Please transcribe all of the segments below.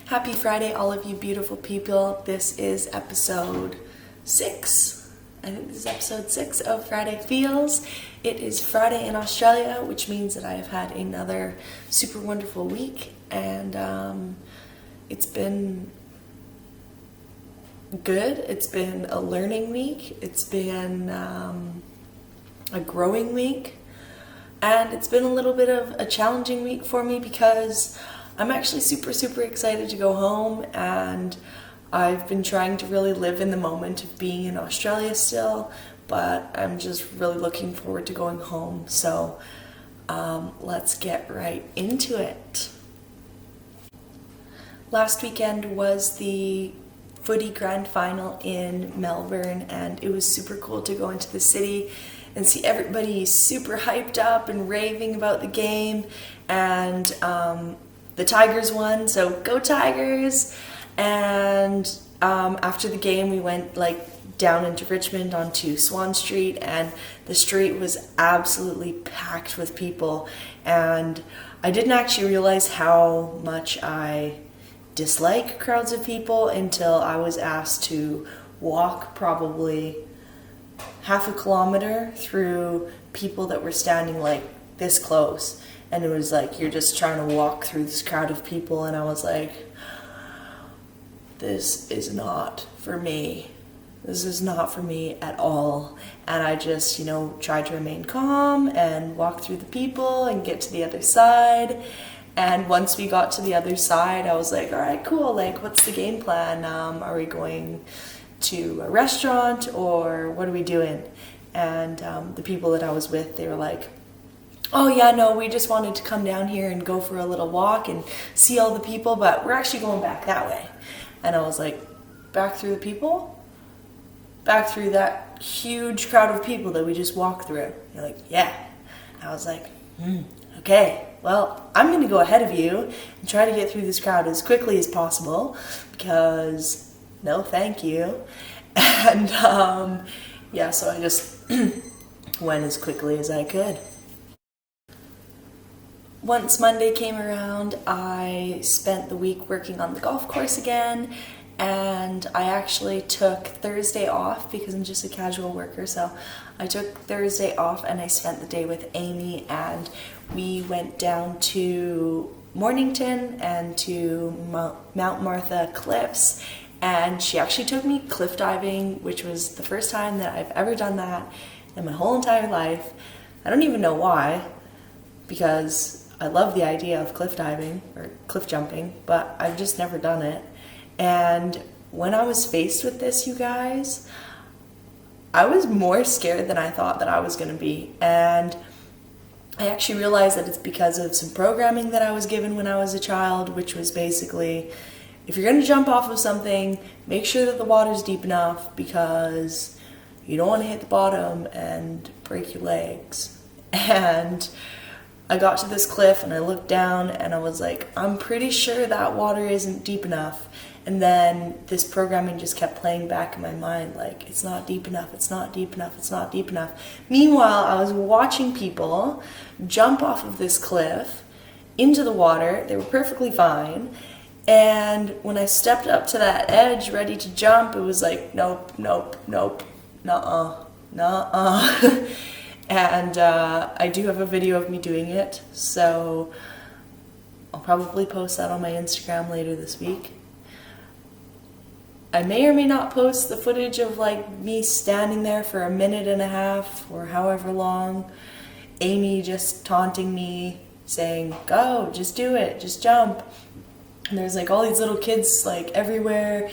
Happy Friday, all of you beautiful people. This is episode 6. I think this is episode 6 of Friday Feels. It is Friday in Australia, which means that I have had another super wonderful week, and it's been good. It's been a learning week. It's been a growing week, and it's been a little bit of a challenging week for me because I'm actually super excited to go home, and I've been trying to really live in the moment of being in Australia still, but I'm just really looking forward to going home. So let's get right into it. Last weekend was the footy grand final in Melbourne, and it was super cool to go into the city and see everybody super hyped up and raving about the game. And the Tigers won, so go Tigers. And after the game we went down into Richmond onto Swan Street, and the street was absolutely packed with people, and I didn't actually realize how much I dislike crowds of people until I was asked to walk probably half a kilometer through people that were standing like this close. And it was like, you're just trying to walk through this crowd of people, and I was like, this is not for me. This is not for me at all. And I just, tried to remain calm and walk through the people and get to the other side. And once we got to the other side, I was like, all right, cool. What's the game plan? Are we going to a restaurant, or what are we doing? And the people that I was with, they were like, oh yeah, no, we just wanted to come down here and go for a little walk and see all the people, but we're actually going back that way. And I was like, back through the people? Back through that huge crowd of people that we just walked through? You're like, yeah. I was like, okay, well, I'm going to go ahead of you and try to get through this crowd as quickly as possible, because no thank you. And so I just went as quickly as I could. Once Monday came around, I spent the week working on the golf course again, and I actually took Thursday off because I'm just a casual worker. So I took Thursday off and I spent the day with Amy, and we went down to Mornington and to Mount Martha Cliffs, and she actually took me cliff diving, which was the first time that I've ever done that in my whole entire life. I don't even know why, because I love the idea of cliff diving or cliff jumping, but I've just never done it. And when I was faced with this, you guys, I was more scared than I thought that I was going to be. And I actually realized that it's because of some programming that I was given when I was a child, which was basically, if you're going to jump off of something, make sure that the water's deep enough, because you don't want to hit the bottom and break your legs. And I got to this cliff and I looked down and I was like, I'm pretty sure that water isn't deep enough. And then this programming just kept playing back in my mind, like, it's not deep enough, it's not deep enough, it's not deep enough. Meanwhile, I was watching people jump off of this cliff into the water. They were perfectly fine. And when I stepped up to that edge ready to jump, it was like, nope, nuh-uh. And I do have a video of me doing it, so I'll probably post that on my Instagram later this week. I may or may not post the footage of me standing there for a minute and a half or however long, Amy just taunting me, saying, go, just do it, just jump. And there's all these little kids everywhere,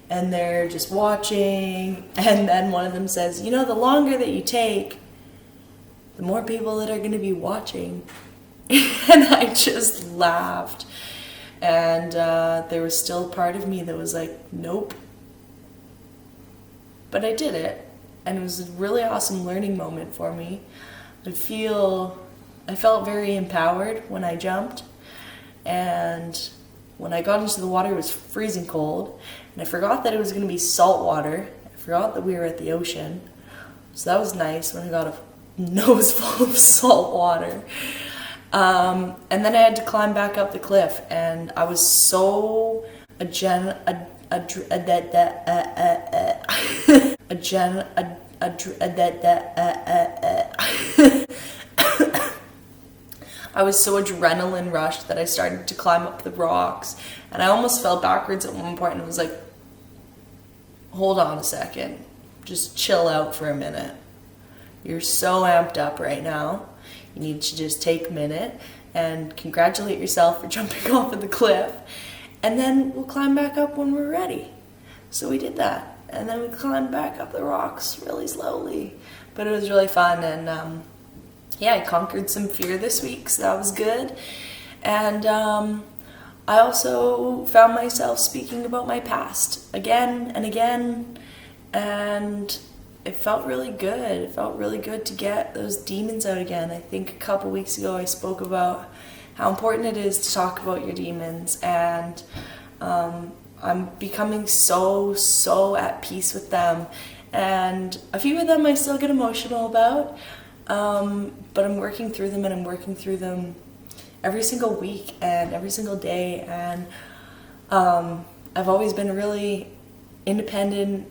and they're just watching, and then one of them says, the longer that you take, the more people that are going to be watching. And I just laughed. And there was still part of me that was like, nope. But I did it, and it was a really awesome learning moment for me. I felt very empowered when I jumped, and when I got into the water it was freezing cold, and I forgot that it was going to be salt water. I forgot that we were at the ocean. So that was nice when I got a nose full of salt water. And then I had to climb back up the cliff, and I was so a gen a dr- a da- da- a gen a dr- a da- da- I was so adrenaline rushed that I started to climb up the rocks, and I almost fell backwards at one point and was like, hold on a second, just chill out for a minute. You're so amped up right now. You need to just take a minute and congratulate yourself for jumping off of the cliff, and then we'll climb back up when we're ready. So we did that, and then we climbed back up the rocks really slowly, but it was really fun. And yeah, I conquered some fear this week, so that was good. And I also found myself speaking about my past again and again, and it felt really good. It felt really good to get those demons out again. I think a couple weeks ago I spoke about how important it is to talk about your demons, and I'm becoming so at peace with them. And a few of them I still get emotional about, but I'm working through them, and I'm working through them every single week and every single day. And I've always been a really independent,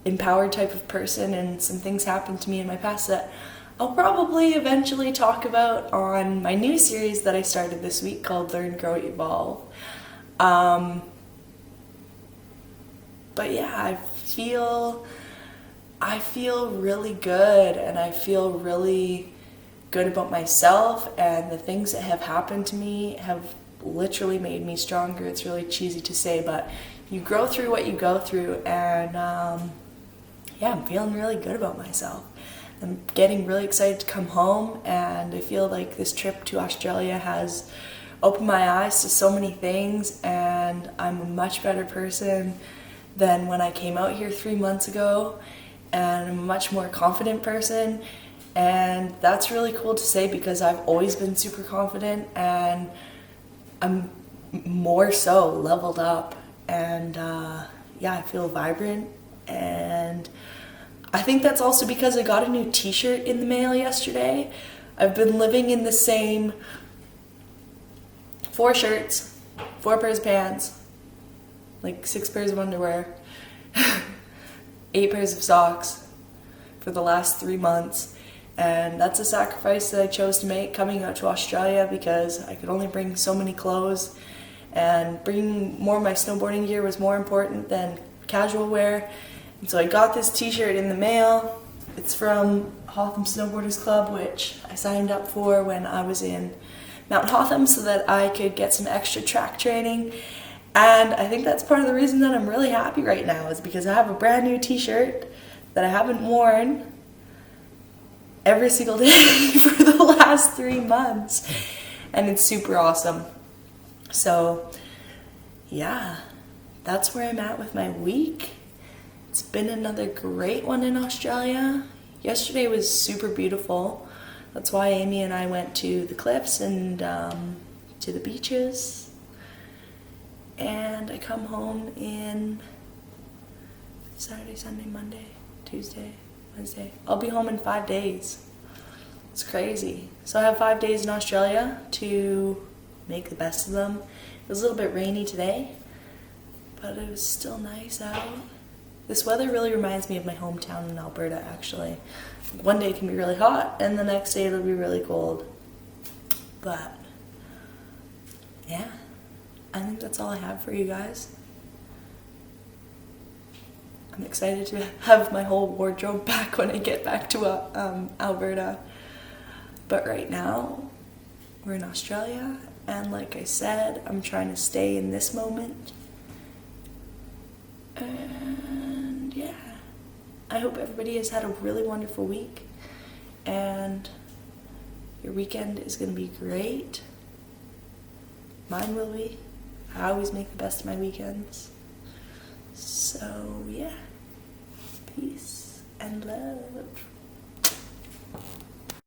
empowered type of person, and some things happened to me in my past that I'll probably eventually talk about on my new series that I started this week called Learn, Grow, Evolve. But yeah, I feel really good, and I feel really good about myself, and the things that have happened to me have literally made me stronger. It's really cheesy to say, but you grow through what you go through, and yeah, I'm feeling really good about myself. I'm getting really excited to come home, and I feel like this trip to Australia has opened my eyes to so many things, and I'm a much better person than when I came out here 3 months ago, and I'm a much more confident person. And that's really cool to say, because I've always been super confident, and I'm more so leveled up, and yeah, I feel vibrant. And I think that's also because I got a new t-shirt in the mail yesterday. I've been living in the same 4 shirts, 4 pairs of pants, like 6 pairs of underwear, 8 pairs of socks for the last 3 months. And that's a sacrifice that I chose to make coming out to Australia, because I could only bring so many clothes, and bringing more of my snowboarding gear was more important than casual wear. And so I got this t-shirt in the mail. It's from Hotham Snowboarders Club, which I signed up for when I was in Mount Hotham so that I could get some extra track training. And I think that's part of the reason that I'm really happy right now, is because I have a brand new t-shirt that I haven't worn every single day for the last 3 months, and it's super awesome. So yeah, that's where I'm at with my week. It's been another great one in Australia. Yesterday was super beautiful. That's why Amy and I went to the cliffs and to the beaches. And I come home in Saturday, Sunday, Monday, Tuesday, Wednesday. I'll be home in 5 days. It's crazy. So I have 5 days in Australia to make the best of them. It was a little bit rainy today, but it was still nice out. This weather really reminds me of my hometown in Alberta, actually. One day it can be really hot, and the next day it'll be really cold. But yeah, I think that's all I have for you guys. I'm excited to have my whole wardrobe back when I get back to Alberta. But right now, we're in Australia, and like I said, I'm trying to stay in this moment. And yeah, I hope everybody has had a really wonderful week, and your weekend is going to be great. Mine will be. I always make the best of my weekends. So yeah, peace and love.